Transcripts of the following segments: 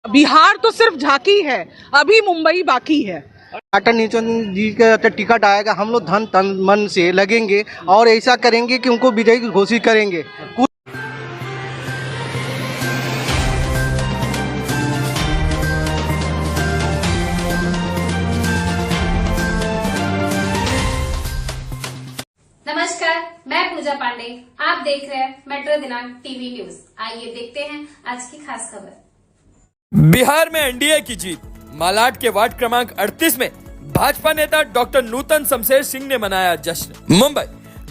बिहार तो सिर्फ झांकी है, अभी मुंबई बाकी है। अटल नीचन जी का टिकट आएगा, हम लोग धन तन मन से लगेंगे और ऐसा करेंगे कि उनको विजयी घोषित करेंगे। नमस्कार, मैं पूजा पांडे। आप देख रहे हैं मेट्रो दिनांक टीवी न्यूज। आइए देखते हैं आज की खास खबर। बिहार में एनडीए की जीत। मालाड के वार्ड क्रमांक 38 में भाजपा नेता डॉक्टर नूतन शमशेर सिंह ने मनाया जश्न। मुंबई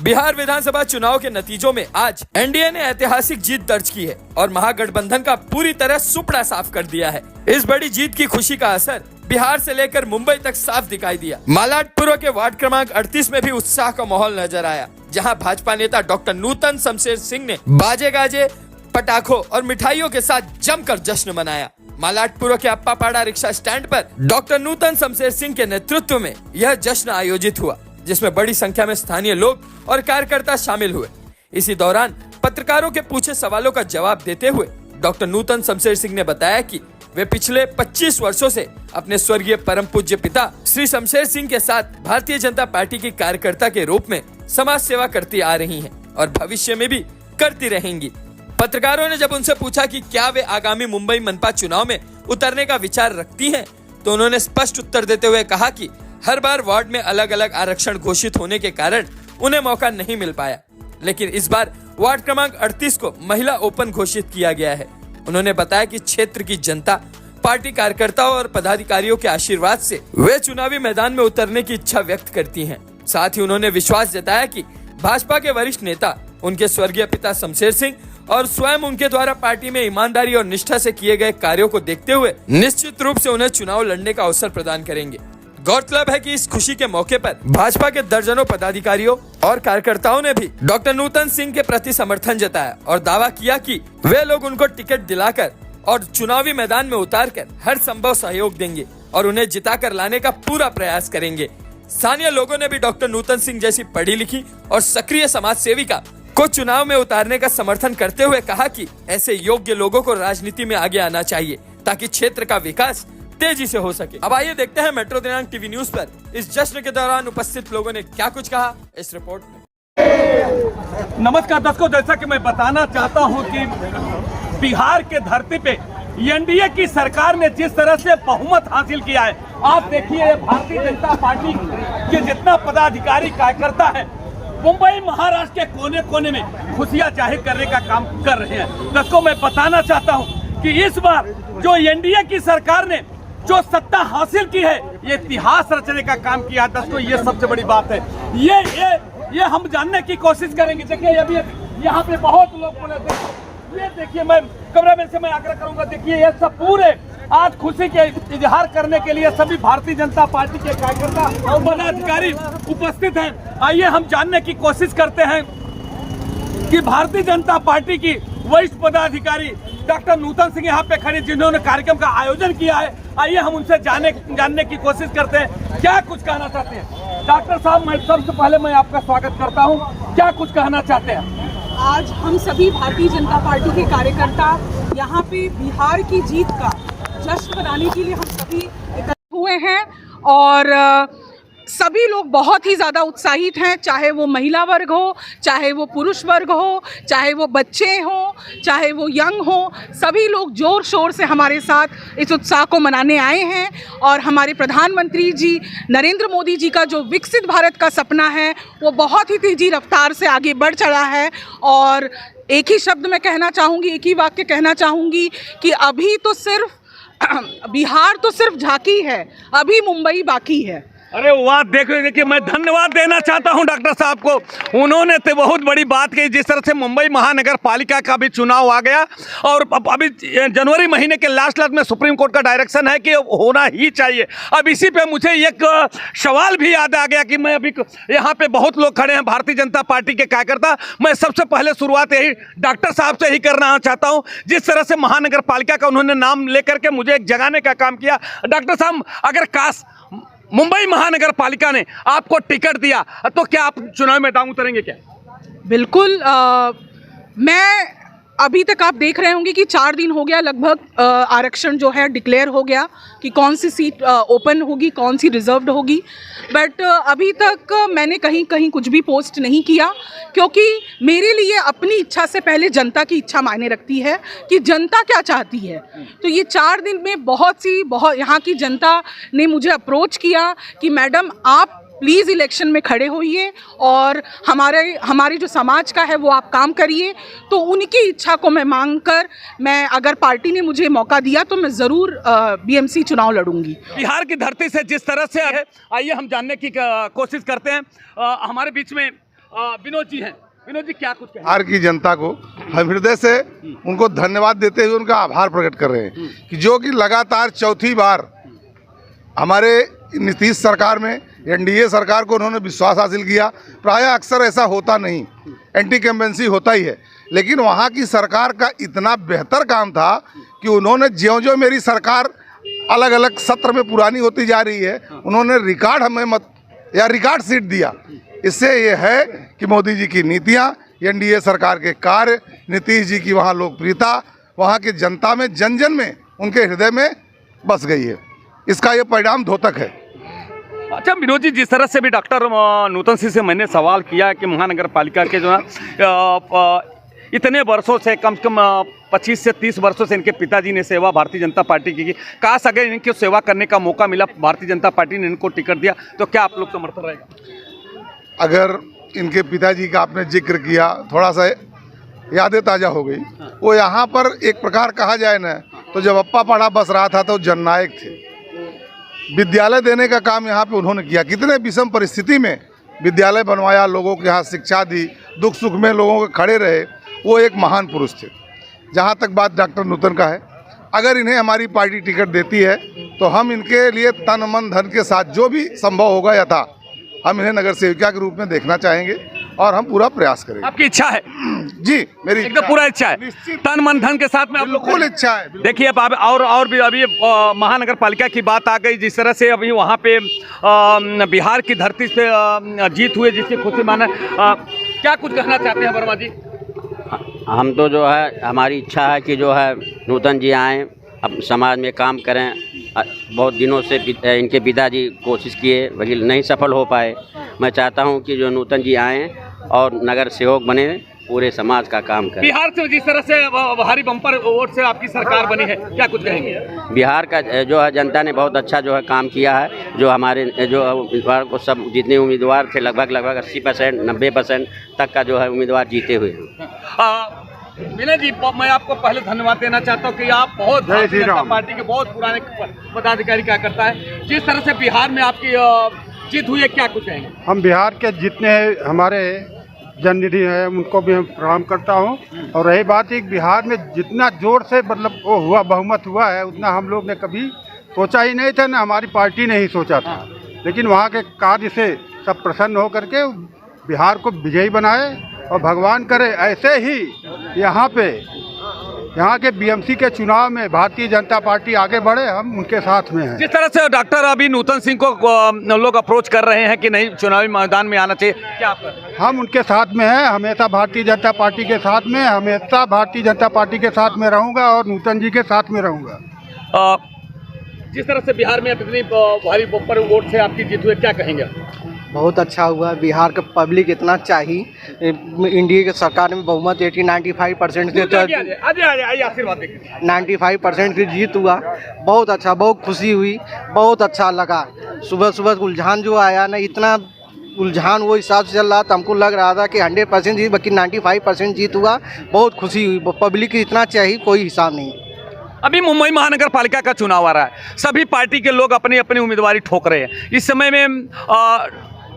बिहार विधानसभा चुनाव के नतीजों में आज एनडीए ने ऐतिहासिक जीत दर्ज की है और महागठबंधन का पूरी तरह सुपड़ा साफ कर दिया है। इस बड़ी जीत की खुशी का असर बिहार से लेकर मुंबई तक साफ दिखाई दिया। मालाड पूर्व के वार्ड क्रमांक 38 में भी उत्साह का माहौल नजर आया, जहां भाजपा नेता डॉक्टर नूतन शमशेर सिंह ने बाजे गाजे, पटाखों और मिठाइयों के साथ जमकर जश्न मनाया। मालाड पूर्व के अप्पापाड़ा रिक्शा स्टैंड पर डॉक्टर नूतन शमशेर सिंह के नेतृत्व में यह जश्न आयोजित हुआ, जिसमें बड़ी संख्या में स्थानीय लोग और कार्यकर्ता शामिल हुए। इसी दौरान पत्रकारों के पूछे सवालों का जवाब देते हुए डॉक्टर नूतन शमशेर सिंह ने बताया कि वे पिछले 25 वर्षों से अपने स्वर्गीय परम पूज्य पिता श्री शमशेर सिंह के साथ भारतीय जनता पार्टी की कार्यकर्ता के रूप में समाज सेवा करती आ रही हैं और भविष्य में भी करती रहेंगी। पत्रकारों ने जब उनसे पूछा कि क्या वे आगामी मुंबई मनपा चुनाव में उतरने का विचार रखती हैं, तो उन्होंने स्पष्ट उत्तर देते हुए कहा कि हर बार वार्ड में अलग अलग आरक्षण घोषित होने के कारण उन्हें मौका नहीं मिल पाया, लेकिन इस बार वार्ड क्रमांक 38 को महिला ओपन घोषित किया गया है। उन्होंने बताया कि क्षेत्र की जनता, पार्टी कार्यकर्ताओं और पदाधिकारियों के आशीर्वाद से वे चुनावी मैदान में उतरने की इच्छा व्यक्त करती हैं। साथ ही उन्होंने विश्वास जताया कि भाजपा के वरिष्ठ नेता उनके स्वर्गीय पिता शमशेर सिंह और स्वयं उनके द्वारा पार्टी में ईमानदारी और निष्ठा से किए गए कार्यों को देखते हुए निश्चित रूप से उन्हें चुनाव लड़ने का अवसर प्रदान करेंगे। गौरतलब है कि इस खुशी के मौके पर भाजपा के दर्जनों पदाधिकारियों और कार्यकर्ताओं ने भी डॉक्टर नूतन सिंह के प्रति समर्थन जताया और दावा किया कि वे लोग उनको टिकट दिलाकर और चुनावी मैदान में उतारकर हर संभव सहयोग देंगे और उन्हें जिताकर लाने का पूरा प्रयास करेंगे। स्थानीय लोगों ने भी डॉक्टर नूतन सिंह जैसी पढ़ी लिखी और सक्रिय समाज सेविका को चुनाव में उतारने का समर्थन करते हुए कहा कि ऐसे योग्य लोगों को राजनीति में आगे आना चाहिए ताकि क्षेत्र का विकास तेजी से हो सके। अब आइए देखते हैं मेट्रो दिनांक टीवी न्यूज पर इस जश्न के दौरान उपस्थित लोगों ने क्या कुछ कहा इस रिपोर्ट में। नमस्कार दर्शकों, जैसा कि मैं बताना चाहता हूं कि बिहार के धरती पे एनडीए की सरकार ने जिस तरह से बहुमत हासिल किया है, आप देखिए भारतीय जनता पार्टी के जितना पदाधिकारी कार्यकर्ता है मुंबई महाराष्ट्र के कोने कोने में खुशियां जाहिर करने का काम कर रहे हैं। दर्शकों, मैं बताना चाहता हूं कि इस बार जो एनडीए की सरकार ने जो सत्ता हासिल की है, ये इतिहास रचने का काम किया। दोस्तों, ये सबसे बड़ी बात है। ये हम जानने की कोशिश करेंगे। देखिए अभी यहाँ पे बहुत लोग बोले थे, ये देखिए, मैं कैमरामैन से मैं आग्रह करूंगा, देखिए ये सब पूरे आज खुशी के इजहार करने के लिए सभी भारतीय जनता पार्टी के कार्यकर्ता और पदाधिकारी उपस्थित हैं। आइए हम जानने की कोशिश करते हैं कि भारतीय जनता पार्टी की वरिष्ठ पदाधिकारी डॉक्टर नूतन सिंह यहाँ पे खड़े, जिन्होंने कार्यक्रम का आयोजन किया है। आइए हम उनसे जानने की कोशिश करते हैं क्या कुछ कहना चाहते हैं। डॉक्टर साहब, मैं सबसे पहले मैं आपका स्वागत करता हूँ, क्या कुछ कहना चाहते हैं? आज हम सभी भारतीय जनता पार्टी के कार्यकर्ता यहाँ पे बिहार की जीत का जश्न मनाने के लिए हम सभी एकत्र हुए हैं और सभी लोग बहुत ही ज़्यादा उत्साहित हैं, चाहे वो महिला वर्ग हो, चाहे वो पुरुष वर्ग हो, चाहे वो बच्चे हों, चाहे वो यंग हो, सभी लोग ज़ोर शोर से हमारे साथ इस उत्साह को मनाने आए हैं। और हमारे प्रधानमंत्री जी नरेंद्र मोदी जी का जो विकसित भारत का सपना है, वो बहुत ही तेज़ी रफ्तार से आगे बढ़ चला है। और एक ही शब्द में कहना चाहूँगी, एक ही वाक्य कहना चाहूँगी कि अभी तो सिर्फ बिहार तो सिर्फ झांकी है, अभी मुंबई बाकी है। अरे वाह, देखिए मैं धन्यवाद देना चाहता हूं डॉक्टर साहब को। उन्होंने तो बहुत बड़ी बात कही, जिस तरह से मुंबई महानगर पालिका का भी चुनाव आ गया और अभी जनवरी महीने के लास्ट में सुप्रीम कोर्ट का डायरेक्शन है कि होना ही चाहिए। अब इसी पे मुझे एक सवाल भी याद आ गया कि मैं अभी यहाँ पे बहुत लोग खड़े हैं भारतीय जनता पार्टी के कार्यकर्ता। मैं सबसे पहले शुरुआत यही डॉक्टर साहब से ही करना चाहता हूँ, जिस तरह से महानगर पालिका का उन्होंने नाम लेकर के मुझे एक जगाने का काम किया। डॉक्टर साहब, अगर काश मुंबई महानगर पालिका ने आपको टिकट दिया तो क्या आप चुनाव मैदान उतरेंगे क्या? बिल्कुल। मैं अभी तक आप देख रहे होंगे कि 4 दिन हो गया लगभग आरक्षण जो है डिक्लेयर हो गया कि कौन सी सीट ओपन होगी, कौन सी रिजर्व्ड होगी। बट अभी तक मैंने कहीं कहीं कुछ भी पोस्ट नहीं किया, क्योंकि मेरे लिए अपनी इच्छा से पहले जनता की इच्छा मायने रखती है कि जनता क्या चाहती है। तो ये 4 दिन में बहुत यहाँ की जनता ने मुझे अप्रोच किया कि मैडम आप प्लीज़ इलेक्शन में खड़े होइए और हमारे जो समाज का है वो आप काम करिए। तो उनकी इच्छा को मैं मांग कर, मैं अगर पार्टी ने मुझे मौका दिया तो मैं ज़रूर बीएमसी चुनाव लड़ूंगी। बिहार की धरती से जिस तरह से है, आइए हम जानने की कोशिश करते हैं। हमारे बीच में विनोद जी हैं। विनोद जी, क्या कुछ कहें? बिहार की जनता को हम हृदय से उनको धन्यवाद देते हुए उनका आभार प्रकट कर रहे हैं कि जो कि लगातार चौथी बार हमारे नीतीश सरकार में, एनडीए सरकार को उन्होंने विश्वास हासिल किया। प्रायः अक्सर ऐसा होता नहीं, एंटी कैम्पेंसी होता ही है, लेकिन वहाँ की सरकार का इतना बेहतर काम था कि उन्होंने ज्यों-ज्यों मेरी सरकार अलग अलग सत्र में पुरानी होती जा रही है, उन्होंने रिकॉर्ड हमें रिकॉर्ड सीट दिया। इससे ये है कि मोदी जी की नीतियाँ, एनडीए सरकार के कार्य, नीतीश जी की वहाँ लोकप्रियता वहाँ की जनता में, जन जन में, उनके हृदय में बस गई है। इसका ये परिणाम द्योतक है। अच्छा विनोद जी, जिस तरह से भी डॉक्टर नूतन सिंह से मैंने सवाल किया कि महानगर पालिका के जो है इतने वर्षों से, कम से कम 25 से 30 वर्षों से इनके पिताजी ने सेवा भारतीय जनता पार्टी की, काश अगर इनकी सेवा करने का मौका मिला, भारतीय जनता पार्टी ने इनको टिकट दिया, तो क्या आप लोग समर्थन रहेगा? अगर इनके पिताजी का आपने जिक्र किया, थोड़ा सा यादें ताज़ा हो गई। वो यहाँ पर एक प्रकार कहा जाए ना, तो जब अप्पा पढ़ा बस रहा था तो जननायक थे। विद्यालय देने का काम यहाँ पे उन्होंने किया। कितने विषम परिस्थिति में विद्यालय बनवाया, लोगों के यहाँ शिक्षा दी, दुख सुख में लोगों के खड़े रहे। वो एक महान पुरुष थे। जहाँ तक बात डॉक्टर नूतन का है, अगर इन्हें हमारी पार्टी टिकट देती है तो हम इनके लिए तन मन धन के साथ जो भी संभव होगा यथा हम इन्हें नगर सेविका के रूप में देखना चाहेंगे और हम पूरा प्रयास करेंगे। आपकी इच्छा है? जी, मेरी एकदम पूरा इच्छा है, तन मन धन के साथ में आप लोग? बिल्कुल इच्छा है। देखिए अब और भी अभी महानगर पालिका की बात आ गई, जिस तरह से अभी वहाँ पे बिहार की धरती पे जीत हुई, जिसकी खुशी माना, क्या कुछ कहना चाहते हैं वर्मा जी? हम तो जो है, हमारी इच्छा है कि जो है नूतन जी आएँ, अब समाज में काम करें। बहुत दिनों से इनके पिताजी कोशिश किए, वकील नहीं सफल हो पाए। मैं चाहता हूं कि जो नूतन जी आएँ और नगर सेवक बने, पूरे समाज का काम करें। बिहार से जिस तरह से भारी बम्पर वोट से आपकी सरकार बनी है, क्या कुछ कहेंगे? बिहार का जो है जनता ने बहुत अच्छा जो है काम किया है। जो हमारे जो उम्मीदवार को, सब जितने उम्मीदवार थे लगभग 80% 90% तक का जो है उम्मीदवार जीते हुए हैं। विनय जी, मैं आपको पहले धन्यवाद देना चाहता हूँ कि आप बहुत भारतीय जनता पार्टी के बहुत पुराने पदाधिकारी क्या करता है। जिस तरह से बिहार में आपकी जीत हुई है, क्या कुछ कहेंगे? हम बिहार के जितने हमारे जननिधि हैं उनको भी हम प्रणाम करता हूं। और रही बात एक बिहार में जितना जोर से मतलब वो हुआ, बहुमत हुआ है, उतना हम लोग ने कभी सोचा ही नहीं था, ना हमारी पार्टी ने ही सोचा था। लेकिन वहाँ के कार्य से सब प्रसन्न होकर के बिहार को विजयी बनाए और भगवान करे ऐसे ही यहाँ के बीएमसी के चुनाव में भारतीय जनता पार्टी आगे बढ़े, हम उनके साथ में हैं। जिस तरह से डॉक्टर अभी नूतन सिंह को लोग अप्रोच कर रहे हैं कि नहीं चुनावी मैदान में आना चाहिए, क्या आप? हम उनके साथ में हैं, हमेशा भारतीय जनता पार्टी के साथ में, हमेशा भारतीय जनता पार्टी के साथ में रहूँगा और नूतन जी के साथ में रहूँगा। जिस तरह से बिहार में इतनी भारी बम्पर वोट से आपकी जीत हुई, क्या कहेंगे? बहुत अच्छा हुआ। बिहार का पब्लिक इतना चाहिए। इंडिया की सरकार में बहुमत 95% से 95% की जीत हुआ। बहुत अच्छा, बहुत खुशी हुई, बहुत अच्छा लगा। सुबह सुबह उलझान जो आया ना, इतना उलझान वो हिसाब से चल रहा था, हमको लग रहा था कि 100% जीत, बाकी 95% जीत हुआ। बहुत खुशी हुई। पब्लिक की इतना चाहिए, कोई हिसाब नहीं। अभी मुंबई महानगर पालिका का चुनाव आ रहा है, सभी पार्टी के लोग अपनी अपनी उम्मीदवारी ठोक रहे हैं। इस समय में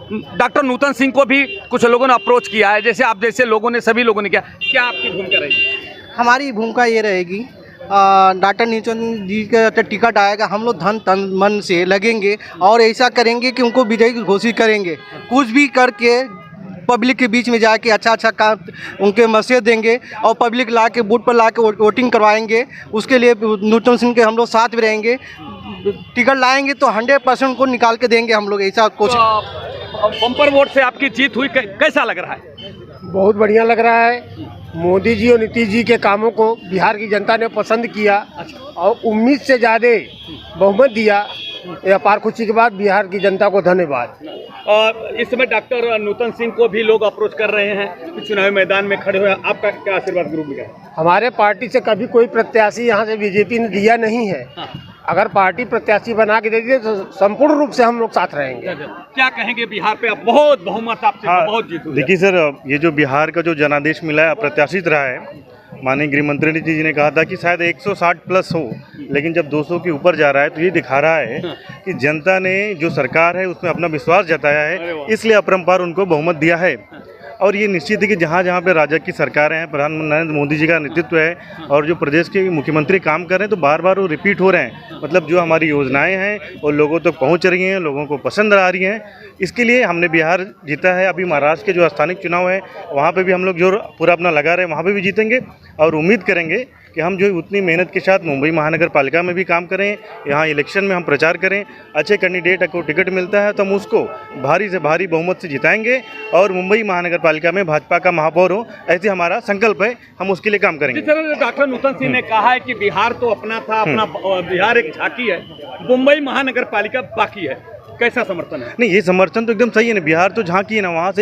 डॉक्टर नूतन सिंह को भी कुछ लोगों ने अप्रोच किया है, जैसे आप जैसे लोगों ने, सभी लोगों ने किया। क्या आपकी भूमिका रहेगी? हमारी भूमिका ये रहेगी, डॉक्टर नूतन जी का टिकट आएगा, हम लोग धन तन मन से लगेंगे और ऐसा करेंगे कि उनको विजयी घोषित करेंगे। कुछ भी करके पब्लिक के बीच में जाके अच्छा काम उनके मैसेज देंगे और पब्लिक ला के बूथ पर ला के वोटिंग करवाएंगे। उसके लिए नूतन सिंह के हम लोग साथ में रहेंगे। टिकट लाएंगे तो 100% को निकाल के देंगे हम लोग, ऐसा कुछ। बम्पर वोट से आपकी जीत हुई, कैसा लग रहा है? बहुत बढ़िया लग रहा है। मोदी जी और नीतीश जी के कामों को बिहार की जनता ने पसंद किया और उम्मीद से ज़्यादा बहुमत दिया। ये अपार खुशी के बाद बिहार की जनता को धन्यवाद। और इस समय डॉक्टर नूतन सिंह को भी लोग अप्रोच कर रहे हैं, चुनावी मैदान में खड़े हुए। आपका क्या आशीर्वाद ग्रुप में? हमारे पार्टी से कभी कोई प्रत्याशी यहाँ से बीजेपी ने दिया नहीं है। अगर पार्टी प्रत्याशी बना के दे दी तो संपूर्ण रूप से हम लोग साथ रहेंगे। क्या कहेंगे? बिहार पे अब बहुत बहुमत आपसे बहुत जीत हुई है। देखिए सर, ये जो बिहार का जो जनादेश मिला है अप्रत्याशित रहा है। माननीय गृह मंत्री जी ने कहा था कि शायद 160 प्लस हो, लेकिन जब 200 के ऊपर जा रहा है तो ये दिखा रहा है कि जनता ने जो सरकार है उसमें अपना विश्वास जताया है, इसलिए अपरंपार उनको बहुमत दिया है। और ये निश्चित है कि जहाँ जहाँ पे राज्य की सरकारें हैं, प्रधानमंत्री नरेंद्र मोदी जी का नेतृत्व है और जो प्रदेश के मुख्यमंत्री काम कर रहे हैं, तो बार बार वो रिपीट हो रहे हैं। मतलब जो हमारी योजनाएं हैं वो लोगों तक पहुँच रही हैं, लोगों को पसंद आ रही हैं। इसके लिए हमने बिहार जीता है। अभी महाराष्ट्र के जो स्थानिक चुनाव है वहाँ पे भी हम लोग जो पूरा अपना लगा रहे हैं, वहाँ पे भी जीतेंगे और उम्मीद करेंगे कि हम जो उतनी मेहनत के साथ मुंबई महानगर पालिका में भी काम करें, यहाँ इलेक्शन में हम प्रचार करें, अच्छे कैंडिडेट को टिकट मिलता है तो हम उसको भारी से भारी बहुमत से जिताएंगे और मुंबई महानगर पालिका में भाजपा का महापौर हो, ऐसे हमारा संकल्प है। हम उसके लिए काम करेंगे। जिस तरह डॉक्टर नूतन सिंह ने कहा है कि बिहार तो अपना था, अपना बिहार एक झांकी है, मुंबई महानगर पालिका बाकी है, कैसा समर्थन है? नहीं, ये समर्थन तो एकदम सही है ना। बिहार तो झांकी है ना। वहाँ से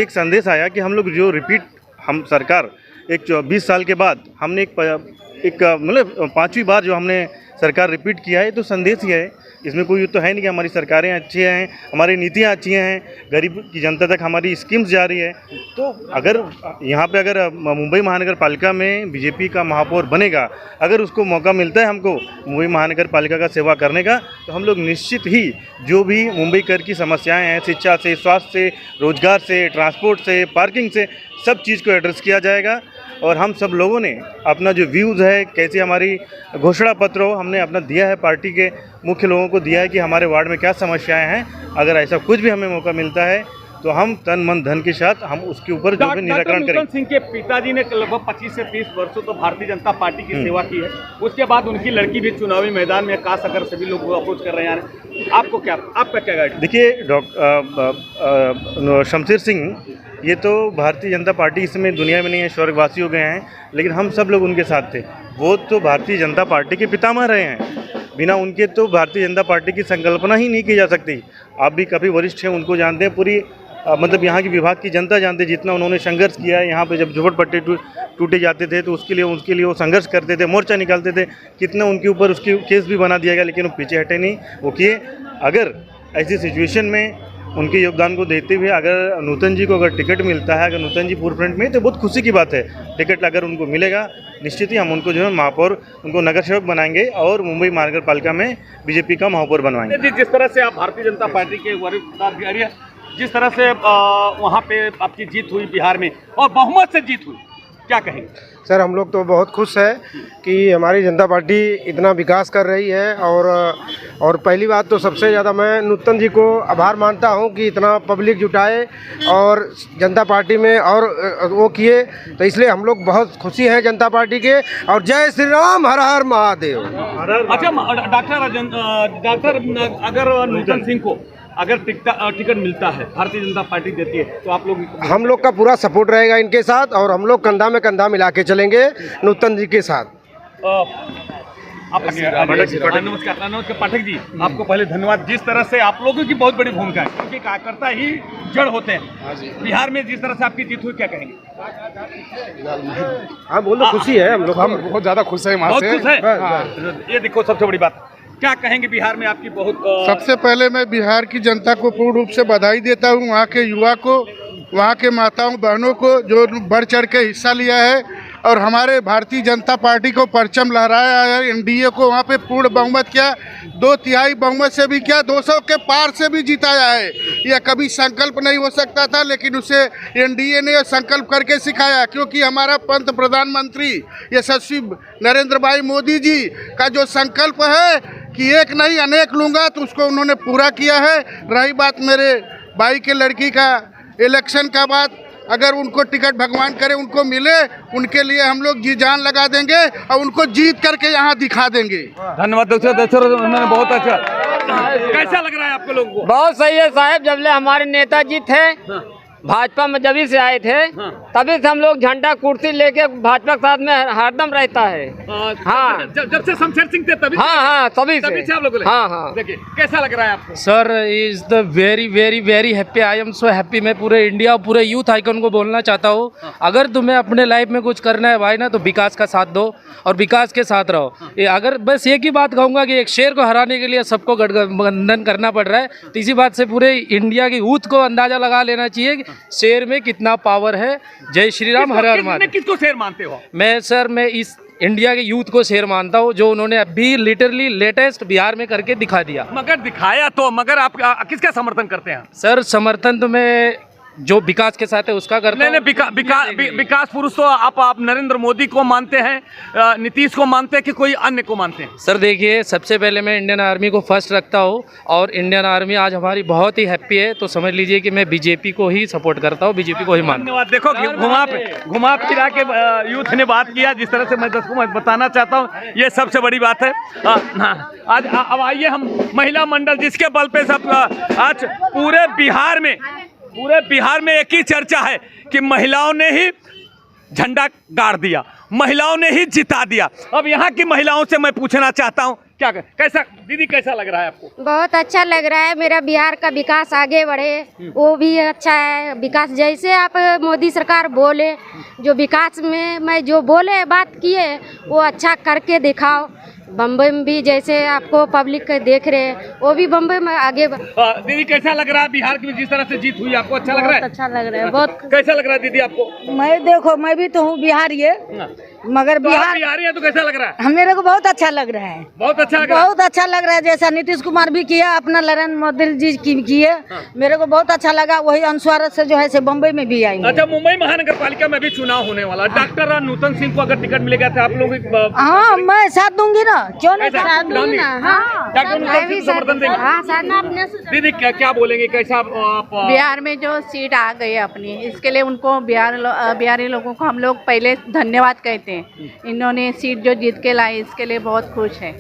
एक संदेश आया कि हम लोग जो रिपीट हम सरकार एक 20 साल के बाद हमने एक मतलब 5वीं बार जो हमने सरकार रिपीट किया है, तो संदेश ही है। इसमें कोई तो है नहीं कि हमारी सरकारें अच्छी हैं, हमारी नीतियाँ अच्छी हैं, गरीब की जनता तक हमारी स्कीम्स जा रही है। तो अगर यहाँ पे अगर मुंबई महानगर पालिका में बीजेपी का महापौर बनेगा, अगर उसको मौका मिलता है हमको मुंबई महानगर पालिका का सेवा करने का, तो हम लोग निश्चित ही जो भी मुंबई कर की समस्याएं हैं, शिक्षा से, स्वास्थ्य से, रोजगार से, ट्रांसपोर्ट से, पार्किंग से, सब चीज़ को एड्रेस किया जाएगा। और हम सब लोगों ने अपना जो व्यूज़ है, कैसे हमारी घोषणा पत्र हो, हमने अपना दिया है, पार्टी के मुख्य लोगों को दिया है कि हमारे वार्ड में क्या समस्याएं हैं। अगर ऐसा कुछ भी हमें मौका मिलता है तो हम तन मन धन के साथ हम उसके ऊपर जो भी निराकरण करेंगे। नूतन सिंह के पिताजी ने लगभग 25 से 30 वर्षों तो भारतीय जनता पार्टी की सेवा की है। उसके बाद उनकी लड़की भी चुनावी मैदान में काश अगर सभी लोग अप्रोच कर रहे हैं, आपका क्या गाइड? देखिए, शमशेर सिंह ये तो भारतीय जनता पार्टी इस समय दुनिया में नहीं है, स्वर्गवासी हो गए हैं, लेकिन हम सब लोग उनके साथ थे। वो तो भारतीय जनता पार्टी के पितामह रहे हैं। बिना उनके तो भारतीय जनता पार्टी की संकल्पना ही नहीं की जा सकती। आप भी काफ़ी वरिष्ठ हैं, उनको जानते हैं, पूरी मतलब यहाँ की विभाग की जनता जानते, जितना उन्होंने संघर्ष किया है। यहाँ पे जब झोपड़पट्टी टूटे जाते थे तो उसके लिए वो संघर्ष करते थे, मोर्चा निकालते थे। कितना उनके ऊपर उसके केस भी बना दिया गया, लेकिन वो पीछे हटे नहीं, वो किए। अगर ऐसी सिचुएशन में उनके योगदान को देते हुए अगर नूतन जी को अगर टिकट मिलता है, अगर नूतन जी पूर्व फ्रंट में, तो बहुत खुशी की बात है। टिकट अगर उनको मिलेगा, निश्चित ही हम उनको जो है महापौर, उनको नगर सेवक बनाएंगे और मुंबई महानगर पालिका में बीजेपी का महापौर बनवाएंगे। जिस तरह से आप भारतीय जनता पार्टी के वरिष्ठ पदाधिकारी, जिस तरह से वहाँ पे आपकी जीत हुई बिहार में और बहुमत से जीत हुई, क्या कहेंगे? सर, हम लोग तो बहुत खुश है कि हमारी जनता पार्टी इतना विकास कर रही है। और पहली बात तो सबसे ज़्यादा मैं नूतन जी को आभार मानता हूं कि इतना पब्लिक जुटाए और जनता पार्टी में और वो किए, तो इसलिए हम लोग बहुत खुशी हैं जनता पार्टी के। और जय श्री राम, हर हर महादेव। अच्छा डॉक्टर, अगर नूतन सिंह को अगर टिकट मिलता है, भारतीय जनता पार्टी देती है, तो आप लोग, हम लोग का पूरा सपोर्ट रहेगा इनके साथ और हम लोग कंधा में कंधा मिला के चलेंगे नूतन जी के साथ। नमस्कार पाठक जी, आपको पहले धन्यवाद। जिस तरह से आप लोगों की बहुत बड़ी भूमिका है, क्योंकि कार्यकर्ता ही जड़ होते हैं। बिहार में जिस तरह से आपकी जीत हुई, क्या कहेंगे? हाँ बोलो, खुशी है हम लोग, हम बहुत ज़्यादा खुश है, बहुत खुश है। ये देखो सबसे बड़ी बात, क्या कहेंगे बिहार में आपकी बहुत सबसे पहले मैं बिहार की जनता को पूर्ण रूप से बधाई देता हूं, वहां के युवा को, वहां के माताओं बहनों को जो बढ़ चढ़ के हिस्सा लिया है और हमारे भारतीय जनता पार्टी को परचम लहराया है। एनडीए को वहां पे पूर्ण बहुमत किया, 2/3 बहुमत से भी किया, 200 के पार से भी जिताया है। यह कभी संकल्प नहीं हो सकता था, लेकिन उसे एनडीए ने संकल्प करके सिखाया, क्योंकि हमारा पंत प्रधानमंत्री यशस्वी नरेंद्र भाई मोदी जी का जो संकल्प है कि एक नहीं अनेक लूँगा, तो उसको उन्होंने पूरा किया है। रही बात मेरे भाई के लड़की का इलेक्शन का बात, अगर उनको टिकट भगवान करे उनको मिले, उनके लिए हम लोग जी जान लगा देंगे और उनको जीत करके यहाँ दिखा देंगे। धन्यवाद उन्होंने बहुत अच्छा। कैसा लग रहा है आपको लोगों को? बहुत सही है साहब, जब ले हमारे नेताजी थे भाजपा में जब से आए थे तभी से हम लोग झंडा कुर्सी लेके भाजपा के साथ में हरदम रहता है। हाँ, जब से शमशेर सिंह थे तभी हाँ तभी से आप लोग हाँ। देखिए कैसा लग रहा है आपको? Sir is the very very very happy, I am so happy. मैं पूरे इंडिया पूरे यूथ आइकन को बोलना चाहता हूँ, अगर तुम्हें अपने लाइफ में कुछ करना है भाई ना तो विकास का साथ दो और विकास के साथ रहो। अगर बस एक ही बात कहूँगा कि एक शेर को हराने के लिए सबको गठबंधन करना पड़ रहा है, तो इसी बात से पूरे इंडिया की यूथ को अंदाजा लगा लेना चाहिए कि शेर में कितना पावर है। जय श्री राम, हर हर महादेव। किसको शेर मानते हो? मैं इस इंडिया के यूथ को शेर मानता हूँ, जो उन्होंने अभी लिटरली लेटेस्ट बिहार में करके दिखा दिया। मगर दिखाया तो, मगर आप किसका समर्थन करते हैं? सर समर्थन तो मैं जो विकास के साथ है उसका करता हूं। नहीं, विकास पुरुष तो आप नरेंद्र मोदी को मानते हैं, नीतीश को मानते हैं कि कोई अन्य को मानते हैं? सर देखिए, सबसे पहले मैं इंडियन आर्मी को फर्स्ट रखता हूँ और इंडियन आर्मी आज हमारी बहुत ही हैप्पी है, तो समझ लीजिए कि मैं बीजेपी को ही सपोर्ट करता हूँ, बीजेपी को ही मानता हूँ। देखो घुमा फिरा के यूथ ने बात किया, जिस तरह से मैं दर्शकों को बताना चाहता हूँ, ये सबसे बड़ी बात है। आज अब आइए हम महिला मंडल, जिसके बल पे सब आज पूरे बिहार में एक ही चर्चा है कि महिलाओं ने ही झंडा गाड़ दिया, महिलाओं ने ही जिता दिया। अब यहाँ की महिलाओं से मैं पूछना चाहता हूँ, कैसा दीदी, कैसा लग रहा है आपको? बहुत अच्छा लग रहा है, मेरा बिहार का विकास आगे बढ़े, वो भी अच्छा है। विकास जैसे आप मोदी सरकार बोले, जो विकास में मैं जो बोले बात किए वो अच्छा करके दिखाओ। बम्बई में भी जैसे आपको पब्लिक देख रहे हैं, वो भी बम्बई में आगे दीदी कैसा लग रहा है बिहार की जिस तरह से जीत हुई, आपको अच्छा लग रहा है? अच्छा लग रहा है, बहुत। कैसा लग रहा है दीदी आपको? मैं भी तो हूँ बिहारी है, मगर तो बिहारी है तो कैसा लग रहा है? मेरे को बहुत अच्छा लग रहा है, बहुत अच्छा लग रहा है, बहुत अच्छा लग रहा है। जैसा नीतीश कुमार भी किया, अपना नरेंद्र मोदी जी किए, मेरे को बहुत अच्छा लगा। वही अनुस्वार से जो है से बम्बई में भी आएंगे। अच्छा, मुंबई महानगर पालिका में भी चुनाव होने वाला, डॉक्टर नूतन सिंह को अगर टिकट मिलेगा तो आप लोग? हाँ, मैं साथ दूंगी ना, क्यों नहीं साथ दूंगी ना। डॉक्टर नूतन सिंह समर्थन देंगे। दीदी क्या बोलेंगे, कैसा आप? बिहार में जो सीट आ गई अपनी, इसके लिए उनको बिहारी लोगों को हम लोग पहले धन्यवाद कहते हैं। इन्होंने सीट जो जीत के लाई, इसके लिए बहुत खुश है।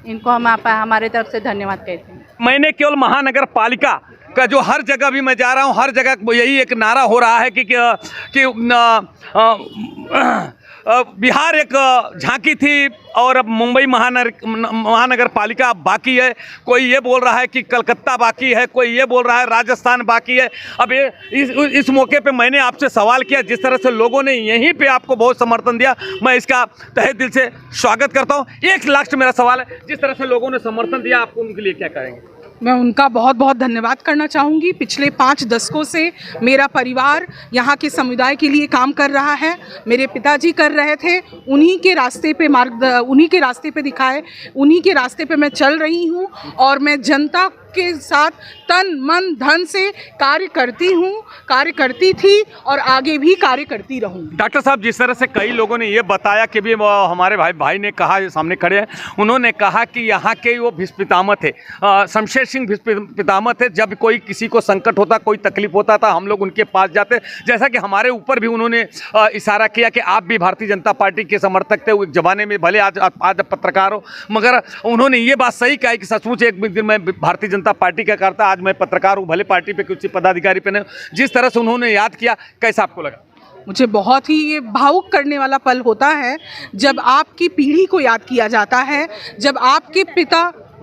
इनको हम हमारे तरफ से धन्यवाद कहते हैं। मैंने केवल महानगर पालिका का जो हर जगह भी मैं जा रहा हूँ, हर जगह यही एक नारा हो रहा है कि बिहार एक झांकी थी और अब मुंबई महानगर पालिका बाकी है। कोई ये बोल रहा है कि कलकत्ता बाकी है, कोई ये बोल रहा है राजस्थान बाकी है। अब इस मौके पे मैंने आपसे सवाल किया, जिस तरह से लोगों ने यहीं पे आपको बहुत समर्थन दिया, मैं इसका तहे दिल से स्वागत करता हूँ। एक लास्ट मेरा सवाल है, जिस तरह से लोगों ने समर्थन दिया, आपको उनके लिए क्या कहेंगे? मैं उनका बहुत बहुत धन्यवाद करना चाहूँगी। पिछले 5 दशकों से मेरा परिवार यहाँ के समुदाय के लिए काम कर रहा है। मेरे पिताजी कर रहे थे, उन्हीं के रास्ते पे दिखाए, उन्हीं के रास्ते पे मैं चल रही हूँ और मैं जनता के साथ तन मन धन से कार्य करती थी और आगे भी कार्य करती रहूँगी। डॉक्टर साहब, जिस तरह से कई लोगों ने ये बताया कि भी हमारे भाई ने कहा, सामने खड़े हैं, उन्होंने कहा कि यहाँ के वो भीष्म पितामह थे, शमशेर सिंह भीष्म पितामह थे। जब कोई किसी को संकट होता, कोई तकलीफ होता था, हम लोग उनके पास जाते। जैसा कि हमारे ऊपर भी उन्होंने इशारा किया कि आप भी भारतीय जनता पार्टी के समर्थक थे एक जमाने में, भले आज पत्रकार हो, मगर उन्होंने ये बात सही कहा कि सचमुच एक दिन मैं भारतीय जनता पार्टी का करता, आज मैं पत्रकार हूँ, भले पार्टी पे कुछ पदाधिकारी पे नहीं। जिस तरह से उन्होंने याद किया, कैसा आपको लगा? मुझे बहुत ही ये भावुक करने वाला पल होता है जब आपकी पीढ़ी को याद किया जाता है, जब आपके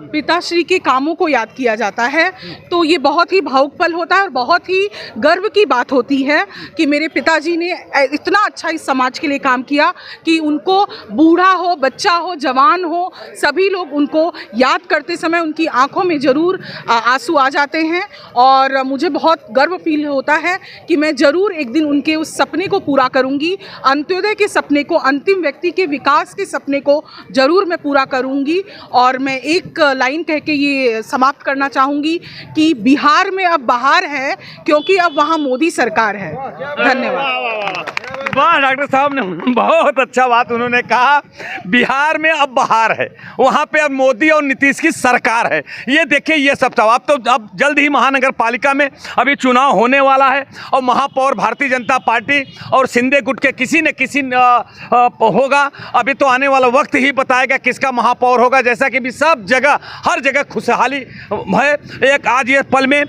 पिताश्री के कामों को याद किया जाता है, तो ये बहुत ही भावुक पल होता है और बहुत ही गर्व की बात होती है कि मेरे पिताजी ने इतना अच्छा इस समाज के लिए काम किया कि उनको बूढ़ा हो, बच्चा हो, जवान हो, सभी लोग उनको याद करते समय उनकी आंखों में ज़रूर आंसू आ जाते हैं। और मुझे बहुत गर्व फील होता है कि मैं ज़रूर एक दिन उनके उस सपने को पूरा करूँगी, अंत्योदय के सपने को, अंतिम व्यक्ति के विकास के सपने को ज़रूर मैं पूरा करूँगी। और मैं एक लाइन कह के ये समाप्त करना चाहूँगी कि बिहार में अब बहार है, क्योंकि अब वहाँ मोदी सरकार है। धन्यवाद। वाह डॉक्टर साहब ने बहुत अच्छा बात उन्होंने कहा। बिहार में अब बहार है, वहाँ पे अब मोदी और नीतीश की सरकार है। ये देखिए ये सब था। अब जल्द ही महानगर पालिका में अभी चुनाव होने वाला है और महापौर भारतीय जनता पार्टी और शिंदे गुट के किसी न किसी होगा। अभी तो आने वाला वक्त ही बताएगा किसका महापौर होगा। जैसा कि भी सब जगह हर जगह खुशहाली है। एक आज ये पल में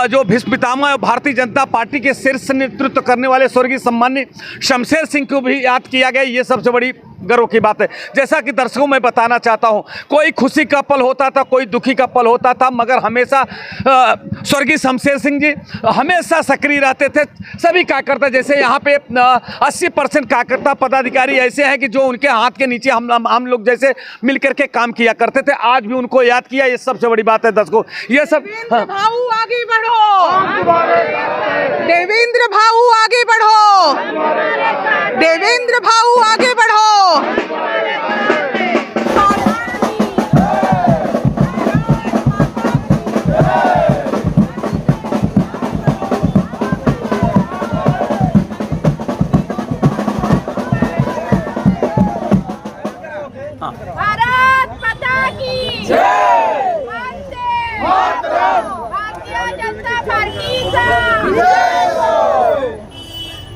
जो भीष्म पितामह भारतीय जनता पार्टी के शीर्ष नेतृत्व करने वाले स्वर्गीय सम्माननीय शमशेर सिंह को भी याद किया गया। ये सबसे बड़ी गर्व की बात है। जैसा कि दर्शकों मैं बताना चाहता हूं, कोई खुशी का पल होता था, कोई दुखी का पल होता था, मगर हमेशा स्वर्गीय शमशेर सिंह जी हमेशा सक्रिय रहते थे। सभी कार्यकर्ता, जैसे यहाँ पे 80% कार्यकर्ता पदाधिकारी ऐसे हैं कि जो उनके हाथ के नीचे हम लोग जैसे मिल करके काम किया करते थे। आज भी उनको याद किया, ये सबसे बड़ी बात है दर्शकों। ये सब भाऊ आगे बढ़ो, देवेंद्र भाऊ आगे बढ़ो, देवेंद्र भाऊ आगे बढ़ो। भारत माता की जय। वंदे मातरम। भारतीय जनता पार्टी का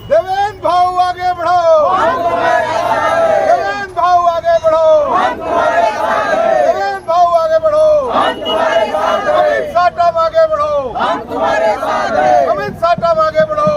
देवेंद्र भाऊ आगे बढ़ो, देवेंद्र भाऊ आगे बढ़ो, देवेंद्र भाऊ आगे बढ़ो, अमित शाह आगे बढ़ो, अमित शाह आगे बढ़ो।